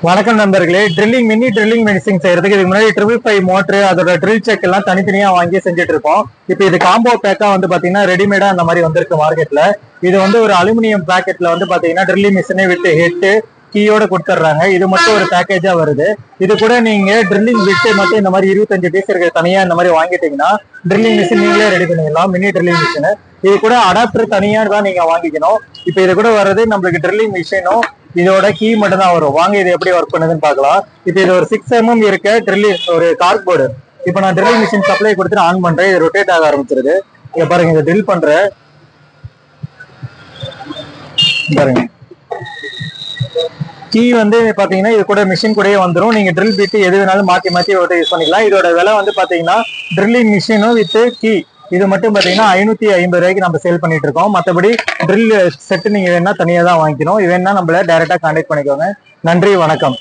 வணக்கம் நண்பர்களே. Mini drilling machine செய்யறதுக்கு இதுக்கு முன்னாடி 555 மோட்டர் அதோட ட்ரில் செக் எல்லாம் தனித்தனியா வாங்கி செஞ்சுட்டு இருக்கோம். இப்போ இது காம்போ பேக்கா பாத்தீங்கன்னா ரெடிமேடா அந்த மாதிரி வந்திருக்கு மார்க்கெட்ல. இது ஒரு அலுமினியம் பேக்கெட்ல பாத்தீங்கன்னா ட்ரில்லிங் மிஷினே வித்து ஹெட் கீயோட கொடுத்துட்றாங்க. இது மட்டும் ஒரு பேக்கேஜா வருது. இது கூட நீங்க ட்ரில்லிங் விட்டு மட்டும் இந்த மாதிரி 25 பீஸ் இருக்க தனியா இந்த மாதிரி வாங்கிட்டீங்கன்னா ட்ரில்லிங் மிஷின் நீங்களே ரெடி பண்ணிடலாம். மினி ட்ரில்லிங் மிஷின் இது கூட அடாப்டர் தனியா தான் நீங்க வாங்கிக்கணும். இப்போ இது கூட வர்றது நம்மளுக்கு ட்ரில்லிங் மிஷினும் இதோட கீ மட்டும் தான் வரும். வாங்க இது எப்படி ஒர்க் பண்ணுதுன்னு பாக்கலாம். இப்போ இது ஒரு 6 mm இருக்க ட்ரில்லிங் ஒரு கார்க் போர்டு. இப்போ நான் ட்ரில்லிங் மிஷின் சப்ளை கொடுத்துட்டு ஆன் பண்றேன். இது ரொட்டேட் ஆக ஆரம்பிச்சிருது. இங்க பாருங்க, இதை ட்ரில் பண்றேன் பாருங்க. கீ பாத்தீங்கன்னா இது கூட மிஷின் கூடயே வந்துடும். நீங்க ட்ரில் பிட் எது வேணாலும் மாத்தி மாத்தி யூஸ் பண்ணிக்கலாம். இதோட விலை பாத்தீங்கன்னா ட்ரில்லிங் மிஷினும் வித் கீ இது மட்டும் பாத்தீங்கன்னா 550 ரூபாய்க்கு நம்ம சேல் பண்ணிட்டு இருக்கோம். மற்றபடி ட்ரில் செட் நீங்க வேணா தனியா தான் வாங்கிக்கணும். இது வேணா நம்மள டைரக்டா கான்டாக்ட் பண்ணிக்கோங்க. நன்றி, வணக்கம்.